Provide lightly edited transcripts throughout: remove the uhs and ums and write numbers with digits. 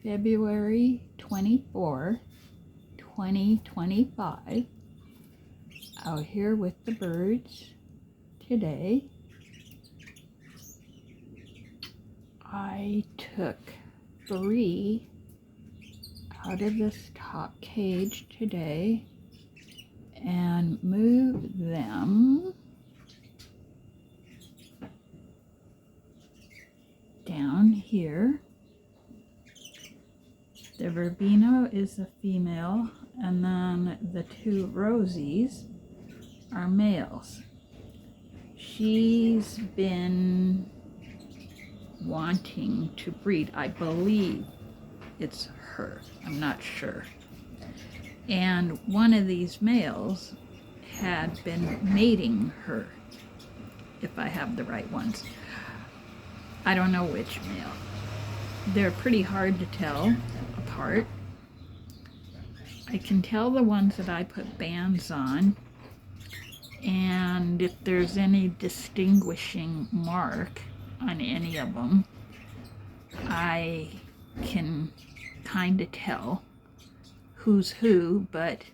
February 24, 2025. Out here with the birds today. I took 3 out of this top cage today and moved them down here. The Verbena is a female, and then the 2 Rosies are males. She's been wanting to breed. I believe it's her. I'm not sure. And one of these males had been mating her, if I have the right ones. I don't know which male. They're pretty hard to tell apart. I can tell the ones that I put bands on, and if there's any distinguishing mark on any of them, I can kind of tell who's who, but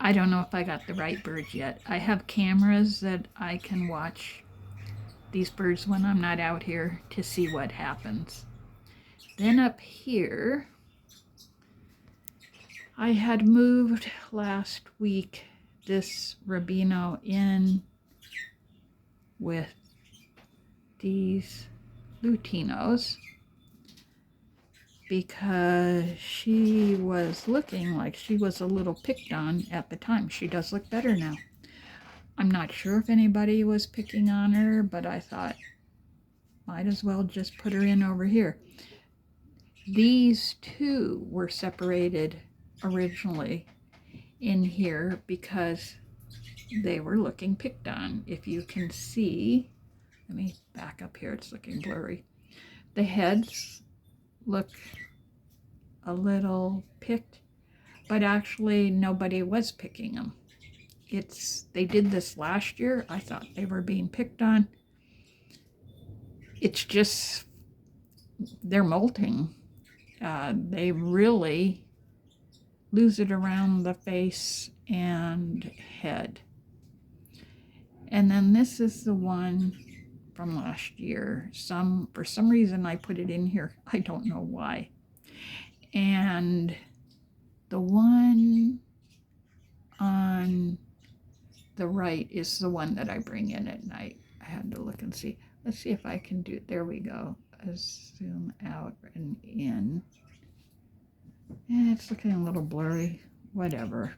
I don't know if I got the right birds yet. I have cameras that I can watch these birds when I'm not out here to see what happens. Then up here, I had moved last week this Rubino in with these Lutinos because she was looking like she was a little picked on at the time. She does look better now. I'm not sure if anybody was picking on her, but I thought might as well just put her in over here. These 2 were separated originally in here because they were looking picked on. If you can see, let me back up here, it's looking blurry. The heads look a little picked, but actually nobody was picking them. They did this last year. I thought they were being picked on. It's just, they're molting. They really lose it around the face and head. And then this is the one from last year. For some reason I put it in here. I don't know why. And the one on the right is the one that I bring in at night. I had to look and see. Let's see if I can do, there we go. Zoom out and in. And it's looking a little blurry, whatever.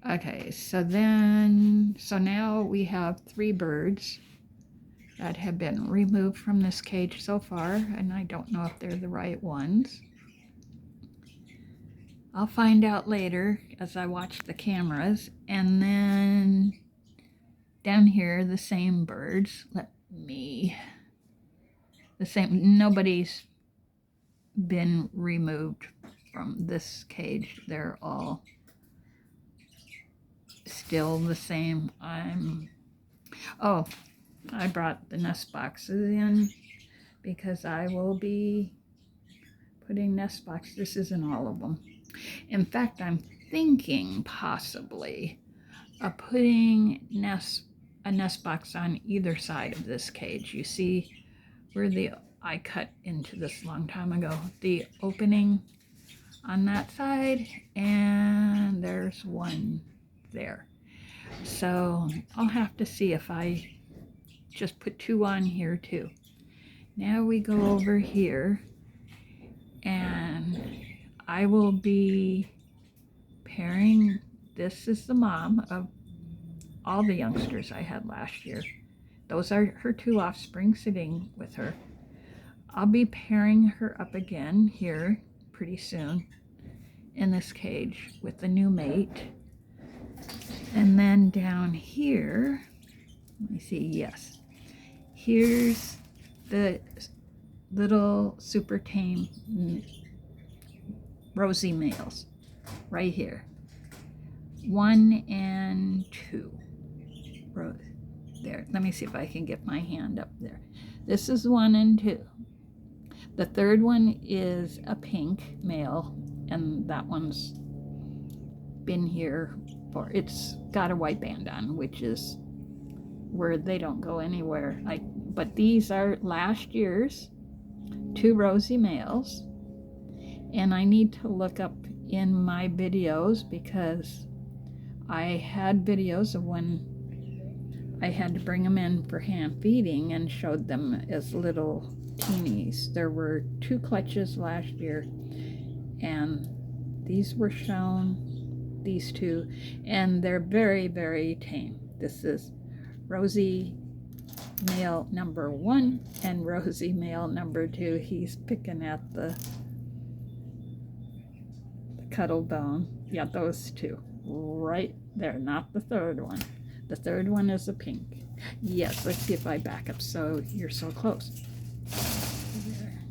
Okay, so now we have 3 birds that have been removed from this cage so far, and I don't know if they're the right ones. I'll find out later as I watch the cameras. And then down here, the same birds. Nobody's been removed from this cage. They're all still the same. I brought the nest boxes in because I will be putting nest boxes. This isn't all of them. In fact, I'm thinking possibly of putting a nest box on either side of this cage. You see where I cut into this a long time ago, the opening on that side, and there's one there. So I'll have to see if I just put 2 on here too. Now we go over here, and I will be pairing, this is the mom of all the youngsters I had last year. Those are her 2 offspring sitting with her. I'll be pairing her up again here pretty soon in this cage with the new mate. And then down here, let me see, yes, here's the little super tame Rosie males right here. 1 and 2. There, let me see if I can get my hand up there. This is 1 and 2. The third one is a pink male, and that one's been here for, it's got a white band on, which is where they don't go anywhere. But these are last year's 2 rosy males, and I need to look up in my videos because I had videos of when I had to bring them in for hand feeding and showed them as little teenies. There were 2 clutches last year, and these were shown, these 2, and they're very, very tame. This is rosy male number 1 and rosy male number 2. He's picking at the cuddle bone. Yeah, those 2 right there, not the third one. The third one is a pink. Yes, let's see if I back up so you're so close. There.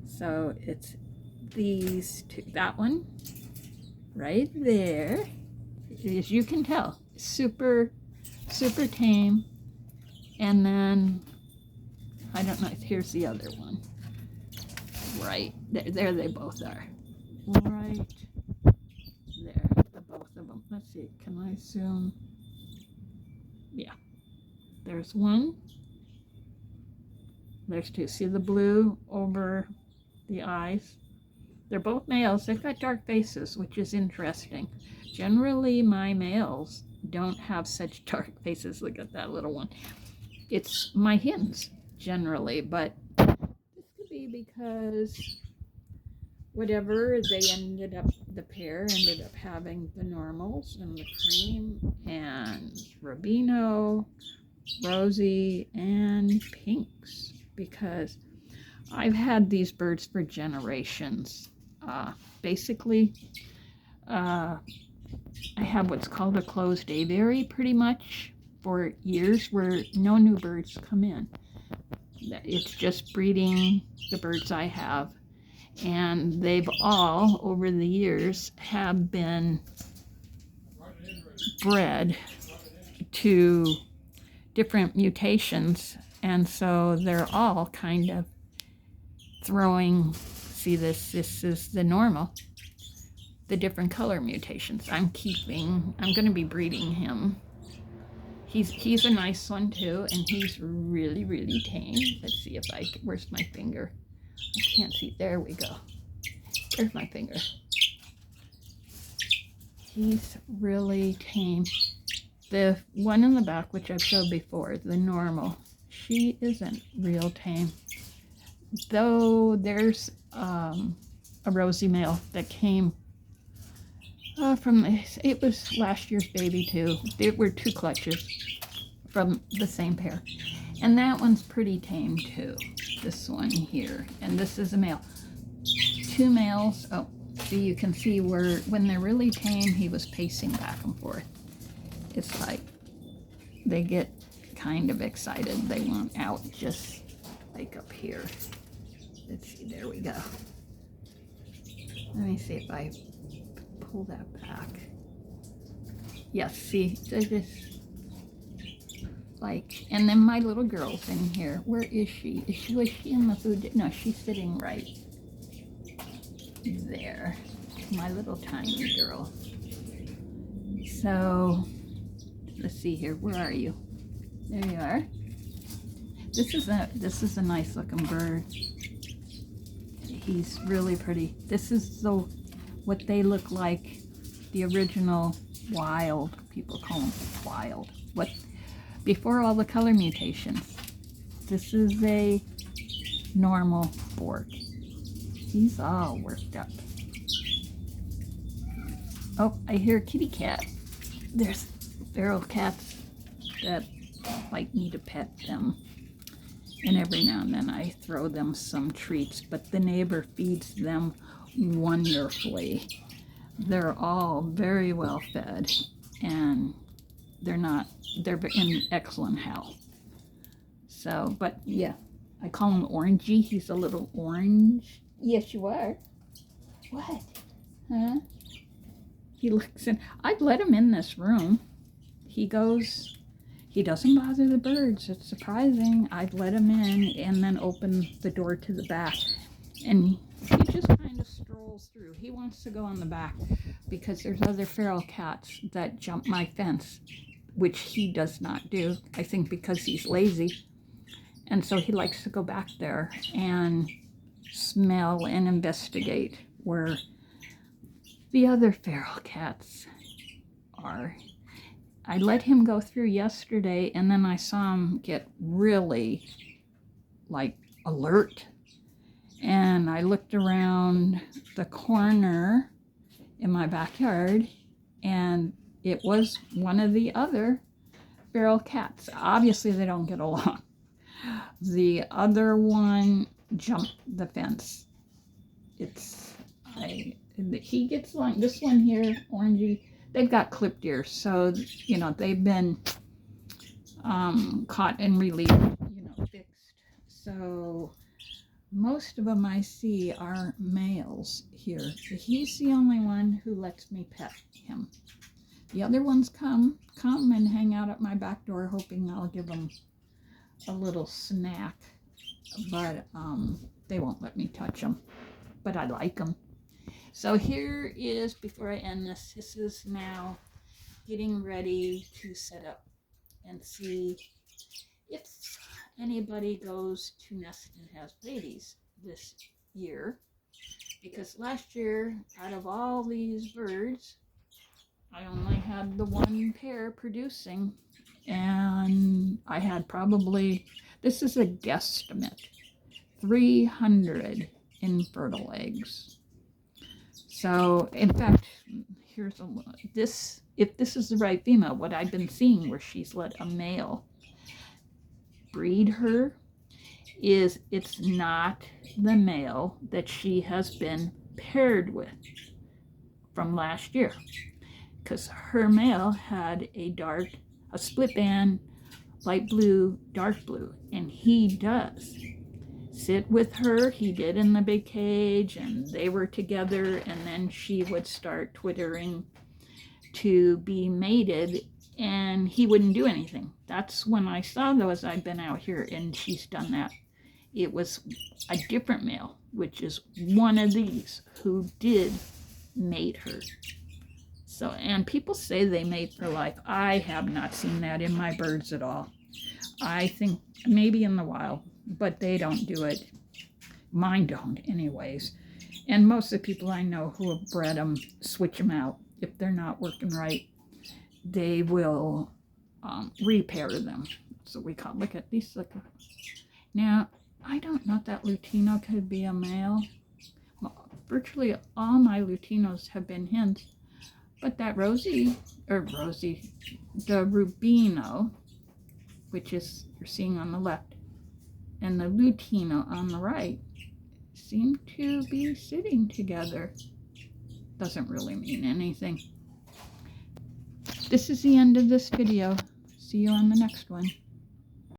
So it's these 2. That one right there, as you can tell, super, super tame. And then, I don't know, here's the other one. Right, there they both are. Right there, the both of them. Let's see, can I zoom? Yeah, there's one. There's 2. See the blue over the eyes? They're both males. They've got dark faces, which is interesting. Generally, my males don't have such dark faces. Look at that little one. It's my hens, generally, but this could be because whatever they ended up, the pair ended up having the normals and the cream and Rubino, rosy, and pinks, because I've had these birds for generations. Basically, I have what's called a closed aviary pretty much for years where no new birds come in. It's just breeding the birds I have. And they've all, over the years, have been bred to different mutations. And so they're all kind of throwing, see this is the normal, the different color mutations. I'm going to be breeding him. He's a nice one too, and he's really, really tame. Let's see if where's my finger? I can't see. There we go. There's my finger. He's really tame. The one in the back, which I've showed before, the normal, she isn't real tame. Though there's a rosy male that came it was last year's baby too. There were 2 clutches from the same pair. And that one's pretty tame too, this one here. And this is a male. 2 males. Oh, see, you can see where when they're really tame, he was pacing back and forth. It's like they get kind of excited. They want out, just like up here. Let's see, there we go. Let me see if I pull that back. Yes, see, they're just like, and then my little girl's in here. Where is she? Was she in the food? No, she's sitting right there. My little tiny girl. So, let's see here. Where are you? There you are. This is a nice looking bird. He's really pretty. This is what they look like, the original wild, people call them wild, before all the color mutations. This is a normal Bourke. He's all worked up. Oh, I hear a kitty cat. There's feral cats that like me to pet them. And every now and then I throw them some treats, but the neighbor feeds them wonderfully. They're all very well fed, and they're in excellent health. So, but yeah, I call him Orangey. He's a little orange. Yes, you are. What? Huh? He looks in. I've let him in this room. He goes He doesn't bother the birds. It's surprising. I'd let him in and then open the door to the back. And he just kind of strolls through. He wants to go on the back because there's other feral cats that jump my fence, which he does not do. I think because he's lazy. And so he likes to go back there and smell and investigate where the other feral cats are. I let him go through yesterday, and then I saw him get really, like, alert. And I looked around the corner in my backyard, and it was one of the other feral cats. Obviously, they don't get along. The other one jumped the fence. He gets along. This one here, orangey, they've got clipped ears, so they've been caught and released, fixed. So most of them I see are males here. He's the only one who lets me pet him. The other ones come and hang out at my back door, hoping I'll give them a little snack, but they won't let me touch them. But I like them. So here is, before I end this, this is now getting ready to set up and see if anybody goes to nest and has babies this year. Because last year, out of all these birds, I only had the one pair producing, and I had probably, this is a guesstimate, 300 infertile eggs. So, in fact, here's if this is the right female, what I've been seeing where she's let a male breed her is it's not the male that she has been paired with from last year. Because her male had a split band, light blue, dark blue, and he does sit with her. He did in the big cage, and they were together, and then she would start twittering to be mated, and he wouldn't do anything. That's when I saw those. I've been out here, and she's done that. It was a different male, which is one of these, who did mate her. So, and people say they mate for life. I have not seen that in my birds at all. I think maybe in the wild, but they don't do it. Mine don't anyways. And most of the people I know who have bred them switch them out. If they're not working right, they will repair them. So we call, look at these. Now, I don't know if that Lutino could be a male. Virtually all my Lutinos have been hens. But that the Rubino, which is you're seeing on the left, and the Lutino on the right seem to be sitting together. Doesn't really mean anything. This is the end of this video. See you on the next one.